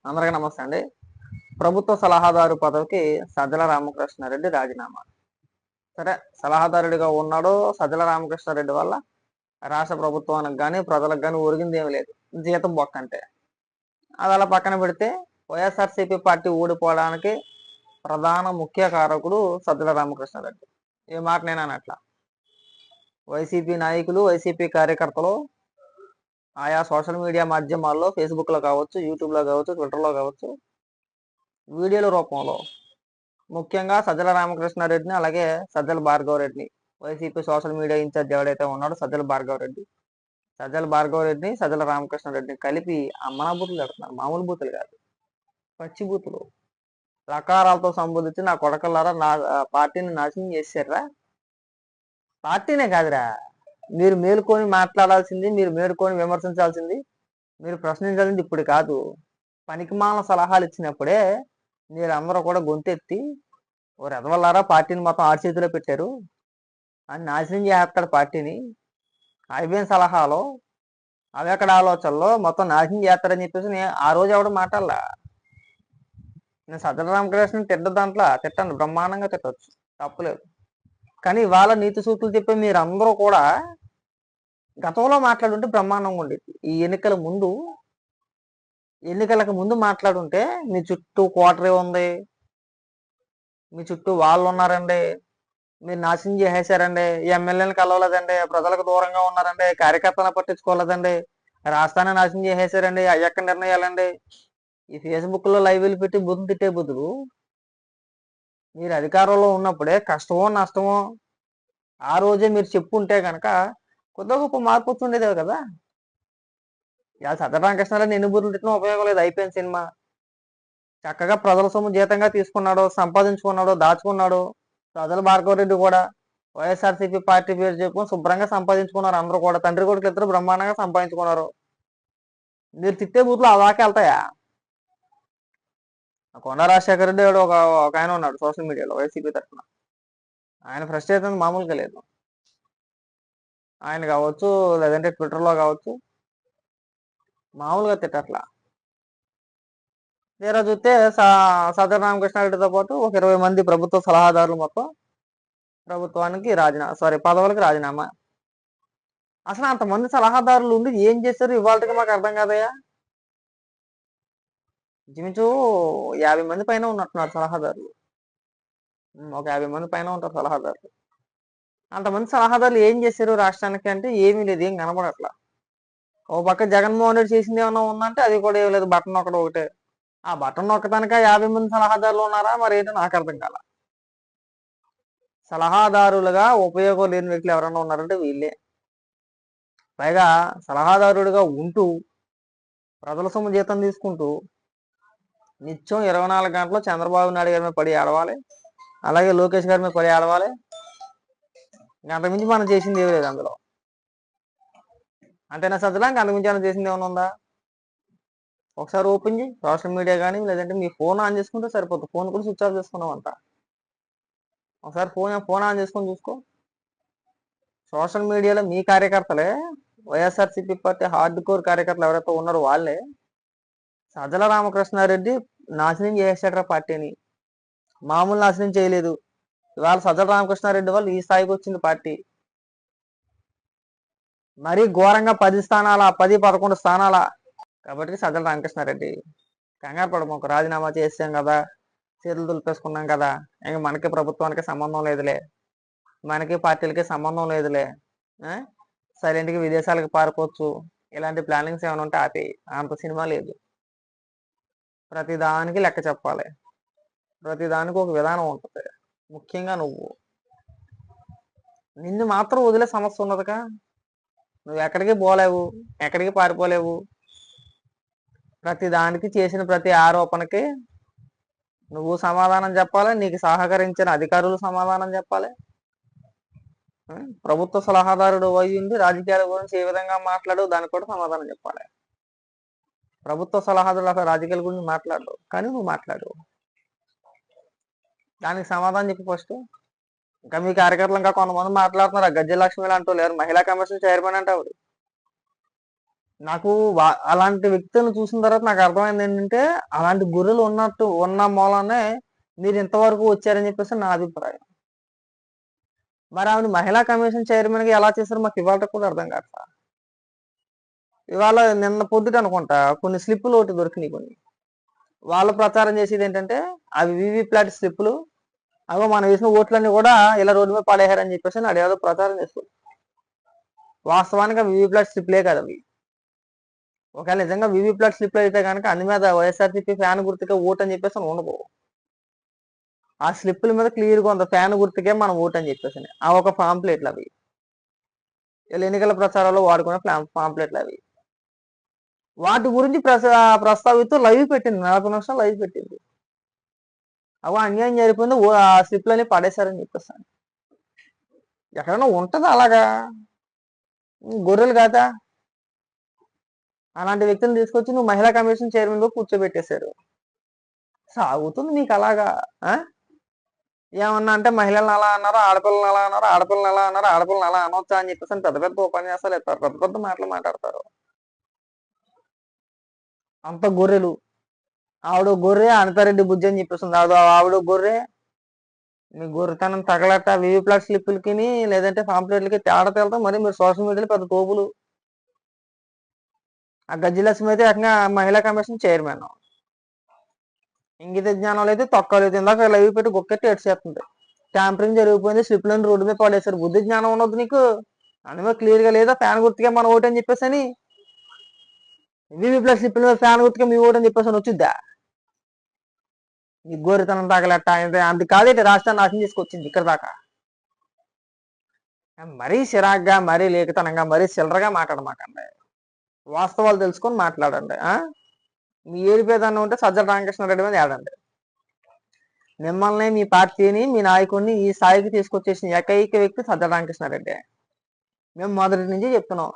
అందరికీ నమస్తే అండి. ప్రభుత్వ సలహాదారు పదవికి సజ్జల రామకృష్ణారెడ్డి రాజీనామా. సరే, సలహాదారుడిగా ఉన్నాడు. సజ్జల రామకృష్ణారెడ్డి వల్ల రాష్ట్ర ప్రభుత్వానికి కానీ ప్రజలకు కానీ ఒరిగింది ఏమి లేదు. జీతం బొక్క అంటే అది అలా పక్కన పెడితే వైఎస్ఆర్సీపీ పార్టీ ఓడిపోవడానికి ప్రధాన ముఖ్య కారకుడు సజ్జల రామకృష్ణారెడ్డి. ఏ మాట నేను అనట్లా. వైసీపీ నాయకులు, వైసీపీ కార్యకర్తలు ఆయా సోషల్ మీడియా మాధ్యమాల్లో, ఫేస్బుక్లో కావచ్చు, యూట్యూబ్లో కావచ్చు, ట్విట్టర్లో కావచ్చు, వీడియోల రూపంలో ముఖ్యంగా సజ్జల రామకృష్ణారెడ్డిని, అలాగే సజ్జల భార్గవరెడ్డిని, వైసీపీ సోషల్ మీడియా ఇన్ఛార్జ్ ఎవడైతే ఉన్నాడో సజ్జల భార్గవరెడ్డిని, సజ్జల రామకృష్ణారెడ్డిని కలిపి అమ్మనా బూతులు పెడుతున్నారు. మామూలు బూతులు కాదు, పచ్చి బూతులు. రకారాలతో సంబోధించి నా కొడకల్లారా నా పార్టీని నాశనం చేశారా. పార్టీనే కాదురా, మీరు మేలుకొని మాట్లాడాల్సింది, మీరు మేలుకొని విమర్శించాల్సింది, మీరు ప్రశ్నించాల్సింది ఇప్పుడు కాదు. పనికిమాల సలహాలు ఇచ్చినప్పుడే మీరందరూ కూడా గొంతెత్తి ఓ రెదవల్లారా పార్టీని మొత్తం ఆడి చేతిలో పెట్టారు అని నాశనం చేస్తాడు పార్టీని. అయిపోయిన సలహాలు, అవి ఎక్కడ ఆలోచనలో మొత్తం నాశనం చేస్తారని చెప్పేసి నేను ఆ రోజు ఎవడు మాట్లాడలా. నేను సజ్జల రామకృష్ణ దాంట్లో తిట్టండి, బ్రహ్మాండంగా తిట్టచ్చు, తప్పులేదు. కానీ ఇవాళ నీతి సూక్తులు చెప్పే మీరందరూ కూడా గతంలో మాట్లాడుంటే బ్రహ్మాండంగా ఉండేది. ఈ ఎన్నికలకు ముందు మాట్లాడుంటే మీ చుట్టూ కోటరీ ఉంది, మీ చుట్టూ వాళ్ళు ఉన్నారండి, మీరు నాశనం చేసేసారండి, ఎమ్మెల్యేని కలవలేదండి, ప్రజలకు దూరంగా ఉన్నారండి, కార్యకర్తలను పట్టించుకోలేదండి, రాష్ట్రాన్ని నాశనం చేసేసారండి, అయ్యక్క నిర్ణయాలండి, ఈ ఫేస్బుక్లో లైవ్లు పెట్టి బుద్ధి తిట్టే బుద్ధులు మీరు అధికారంలో ఉన్నప్పుడే కష్టమో నష్టమో ఆ రోజే మీరు చెప్పుంటే కనుక కొద్దిగా గొప్ప మార్పు వచ్చిండేదే కదా. ఇలా సజ్జల రామకృష్ణారెడ్డి ఎన్ని బుద్ధులు తిట్టినా ఉపయోగం లేదు. అయిపోయిన సినిమా. చక్కగా ప్రజల సొమ్ము జీతంగా తీసుకున్నాడు, సంపాదించుకున్నాడు, దాచుకున్నాడు. ప్రజల భార్గవరెడ్డి కూడా వైఎస్ఆర్సీపీ పార్టీ పేరు చెప్పుకొని శుభ్రంగా సంపాదించుకున్నారు. అందరూ కూడా తండ్రి కొడుకు ఇద్దరు బ్రహ్మాండంగా సంపాదించుకున్నారు. మీరు తిట్టే బూతులు అలాగే వెళ్తాయా? కొండా రాజశేఖర రెడ్డి ఒక ఆయన ఉన్నాడు సోషల్ మీడియాలో వైసీపీ తరఫున. ఆయన ఫ్రస్ట్రేషన్ మామూలుగా లేదు. ఆయన కావచ్చు, లేదంటే ట్విట్టర్లో కావచ్చు, మామూలుగా తిట్టట్లా. తీరా చూస్తే సజ్జల రామకృష్ణారెడ్డితో పాటు ఒక 20 మంది ప్రభుత్వ సలహాదారులు మొత్తం పదవులకి రాజీనామా. అసలు అంతమంది సలహాదారులు ఉండి ఏం చేశారు ఇవాళకి మాకు అర్థం కాదయ్యా. ఇంచుమించు 50 మంది పైన ఉన్నట్టున్నారు సలహాదారులు. ఒక 50 మంది పైన ఉంటారు సలహాదారులు. అంతమంది సలహాదారులు ఏం చేశారు రాష్ట్రానికి అంటే ఏమీ లేదు, ఏం కనబడట్లా. ఓ పక్క జగన్మోహన్ రెడ్డి చేసింది ఏమన్నా ఉందంటే అది కూడా ఏం లేదు, బటన్ ఒకటే. ఆ బటన్ నొక్కడానిక 50 మంది సలహాదారులు ఉన్నారా మరి ఏంటో నాకు అర్థం కాల. సలహాదారులుగా ఉపయోగం లేని వ్యక్తులు ఎవరైనా ఉన్నారంటే వీళ్ళే. పైగా సలహాదారుడిగా ఉంటూ ప్రజల సొమ్ము జీతం తీసుకుంటూ నిత్యం 24 గంటలు చంద్రబాబు నాయుడు గారి మీద పడి ఆడవాలి, అలాగే లోకేష్ గారి మీద పడి ఆడవాలి. అంతకుమించి మనం చేసింది ఏమీ లేదు అందులో. అంతేనా సజ్జలా? అంతకుమించి మనం చేసింది ఏమైనా ఉందా? ఒకసారి ఓపెన్ చేయి సోషల్ మీడియా కానీ, లేదంటే మీ ఫోన్ ఆన్ చేసుకుంటే సరిపోతుంది. ఫోన్ కూడా స్విచ్ ఆఫ్ చేసుకున్నాం అంట. ఒకసారి ఫోన్ ఆన్ చేసుకొని చూసుకో. సోషల్ మీడియాలో మీ కార్యకర్తలే, వైఎస్ఆర్సీపీ పార్టీ హార్డ్ కోర్ కార్యకర్తలు ఎవరైతే ఉన్నారో వాళ్ళే సజ్జల రామకృష్ణారెడ్డి నాశనం చేసేట పార్టీని. మామూలు నాశనం చేయలేదు. ఇవాళ సజ్జల రామకృష్ణారెడ్డి వాళ్ళు ఈ స్థాయికి వచ్చింది పార్టీ. మరీ ఘోరంగా 10 స్థానాల 10-11 స్థానాల. కాబట్టి సజ్జల రామకృష్ణారెడ్డి కంగారు పడమాకు. రాజీనామా చేసాం కదా, చేతులు దులిపేసుకున్నాం కదా, ఇంక మనకి ప్రభుత్వానికి సంబంధం లేదులే, మనకి పార్టీలకి సంబంధం లేదులే, సైలెంట్గా విదేశాలకు పారిపోవచ్చు, ఇలాంటి ప్లానింగ్స్ ఏమైనా ఉంటే ఆపి. అంత సినిమా లేదు. ప్రతిదానికి లెక్క చెప్పాలి, ప్రతిదానికి ఒక విధానం ఉంటుంది. ముఖ్యంగా నిన్ను మాత్రం వదిలే సమస్య ఉన్నదిగా. నువ్వు ఎక్కడికి పోలేవు, ఎక్కడికి పారిపోలేవు. ప్రతిదానికి చేసిన ప్రతి ఆరోపణకి నువ్వు సమాధానం చెప్పాలి, నీకు సహకరించిన అధికారులు సమాధానం చెప్పాలి. ప్రభుత్వ సలహాదారుడు అయ్యింది, రాజకీయాల గురించి ఏ విధంగా మాట్లాడు దానికి కూడా సమాధానం చెప్పాలి. ప్రభుత్వ సలహాదారులు అసలు రాజకీయాల గురించి మాట్లాడు, కానీ నువ్వు మాట్లాడు, దానికి సమాధానం చెప్పి ఫస్ట్. ఇంకా మీ కార్యకర్తలు ఇంకా కొంతమంది మాట్లాడుతున్నారు. గజ్జల లక్ష్మి అంటూ లేరు, మహిళా కమిషన్ చైర్మన్ అంటే ఆవిడ. నాకు అలాంటి వ్యక్తులను చూసిన తర్వాత నాకు అర్థమైంది ఏంటంటే, అలాంటి గొర్రెలు ఉన్న మూలానే మీరు ఇంతవరకు వచ్చారని చెప్పేసి నా అభిప్రాయం. మరి ఆవిడ మహిళా కమిషన్ చైర్మన్‌గా ఎలా చేశారో మాకు ఇవాళకి కూడా అర్థం కాట్లా. ఇవాళ నిన్న పొద్దుట అనుకుంటా కొన్ని స్లిప్పులు ఒకటి దొరికినాయి కొన్ని. వాళ్ళు ప్రచారం చేసేది ఏంటంటే, అవి వీవీప్యాట్ స్లిప్పులు. అగో మనం వేసిన ఓట్లన్నీ కూడా ఇలా రోడ్డు మీద పడేశారని చెప్పేసి అదేదో ప్రచారం చేస్తారు. వాస్తవానికి అవి వీవీప్యాట్ స్లిప్లే కాదు అవి. ఒకవేళ నిజంగా వీవీప్యాట్ స్లిప్లు అయితే కనుక అందు మీద వైఎస్ఆర్సీపీ ఫ్యాన్ గుర్తుకే ఓటు అని చెప్పేసి ఉండదు. ఆ స్లిప్పుల మీద క్లియర్‌గా ఉంది ఫ్యాన్ గుర్తుకే మనం ఓటు అని చెప్పేసి. ఆ ఒక పాంప్లెట్లు అవి. వీళ్ళు ఎన్నికల ప్రచారాల్లో వాడుకునే పాంప్లెట్లు అవి. వాటి గురించి ప్రస్తావిస్తూ లైవ్ పెట్టింది. 40 నిమిషాలు లైవ్ పెట్టింది. అగో అన్యాయం జరిగిపోయింది. ఆ స్లిప్‌లన్నీ పడేశారని చెప్పేసి. ఎక్కడైనా ఉంటదా అలాగా? గొర్రెలు కాదా? అలాంటి వ్యక్తిని తీసుకొచ్చి నువ్వు మహిళా కమిషన్ చైర్మన్‌గా కూర్చోబెట్టేశారు. సాగుతుంది మీకు అలాగా. ఆ? ఏమన్నా అంటే మహిళలను అలా అన్నారు, ఆడపిల్లలను అలా అన్నారు, ఆడపిల్లని అలా అన్నారు, ఆడపిల్లని అలా అనొచ్చా అని చెప్పేసి పెద్ద పెద్ద ఉపన్యాసాలు ఇస్తారు. పెద్ద పెద్ద మాటలు మాట్లాడతారు. అంత గొర్రెలు. ఆవిడ గొర్రె, అనితారెడ్డి బుజ్జి అని చెప్పేసింది. ఆవిడ గొర్రె. మీ గొర్రెతనం తగలట వీవీప్యాట్ స్లిప్పులకి లేదంటే పాంప్లెట్లకి తేడా తేలతాం. మరి మీరు సోషల్ మీడియాలో పెద్ద తోపులు. ఆ గజ్జిలక్ష్మి అయితే ఏకంగా మహిళా కమిషన్ చైర్మన్. ఇంగిత జ్ఞానం అయితే తొక్కలేదు. ఇందాక లైవ్ పెట్టి గొక్కెట్టి ఏడ్చేస్తుంది. ట్యాంపరింగ్ జరిగిపోయింది. స్లిప్లను రోడ్డు మీద పడేశారు. బుద్ధి జ్ఞానం ఉండదు నీకు. అందులో క్లియర్ గా లేదా ఫ్యాన్ గుర్తుగా మన ఓటు అని చెప్పేసి అని వీవీప్యాట్ స్లిప్ల మీద ఫ్యాన్ గుర్తుగా మీ ఓటు అని చెప్పేసి అని వచ్చిద్దా? ఈ గోరితనం తగలట్ట అంత కాదేంటి రాష్ట్రాన్ని నాశనం చేసుకొచ్చింది ఇక్కడ దాకా. మరీ చిరాగ్గా, మరీ లేఖతనంగా, మరీ చిల్లరగా మాట్లాడమాకండి. వాస్తవాలు తెలుసుకొని మాట్లాడండి. మీ ఏడిపేదన్న ఉంటే సజ్జల రామకృష్ణారెడ్డి మీద ఏడండి. మిమ్మల్ని, మీ పార్టీని, మీ నాయకుడిని ఈ స్థాయికి తీసుకొచ్చేసిన ఏకైక వ్యక్తి సజ్జల రామకృష్ణారెడ్డి. మేము మొదటి నుంచి చెప్తున్నాం.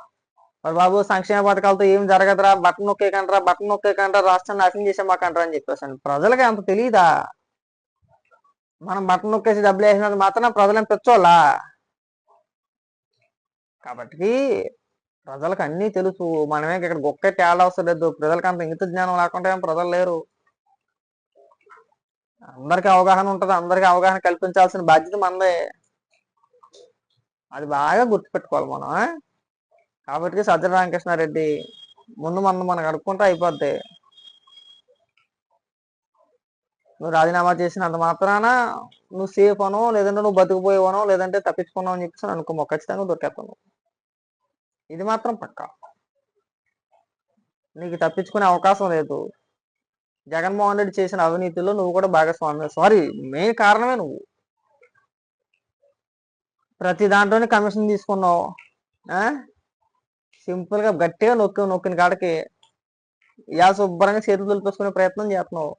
మరి బాబు సంక్షేమ పథకాలతో ఏం జరగదురా, బటన్ నొక్కేకండ్రా రాష్ట్రాన్ని నాశనం చేసేమాకండ్రా అని చెప్పేసాను. ప్రజలకి అంత తెలియదా? మనం బటన్ నొక్కేసి డబ్బులు వేసినందుకు మాత్రం ప్రజలను పెంచోళ్ళా? కాబట్టి ప్రజలకు అన్నీ తెలుసు. మనమే ఇక్కడ గొక్కెట్టి అవసరం లేదు. ప్రజలకు అంత ఇంగిత జ్ఞానం లేకుండా ఏం ప్రజలు లేరు. అందరికీ అవగాహన ఉంటుంది. అందరికీ అవగాహన కల్పించాల్సిన బాధ్యత మనదే. అది బాగా గుర్తుపెట్టుకోవాలి మనం. కాబట్టి సజ్జల రామకృష్ణారెడ్డి ముందు మనం అడుక్కుంటే అయిపోద్ది. నువ్వు రాజీనామా చేసినంత మాత్రాన నువ్వు సేఫ్ అనో, లేదంటే నువ్వు బతికిపోయావనో, లేదంటే తప్పించుకున్నావు అని చెప్పేసి అనుకో, ఖచ్చితంగా దొరికేస్తాను. ఇది మాత్రం పక్కా. నీకు తప్పించుకునే అవకాశం లేదు. జగన్మోహన్ రెడ్డి చేసిన అవినీతిలో నువ్వు కూడా భాగస్వామి. సారీ, మెయిన్ కారణమే నువ్వు. ప్రతి దాంట్లోనే కమిషన్ తీసుకున్నావు. సింపుల్ గా గట్టిగా నొక్కిన కాడికి శుభ్రంగా చేతులు దులిపేసుకునే ప్రయత్నం చేస్తున్నావు.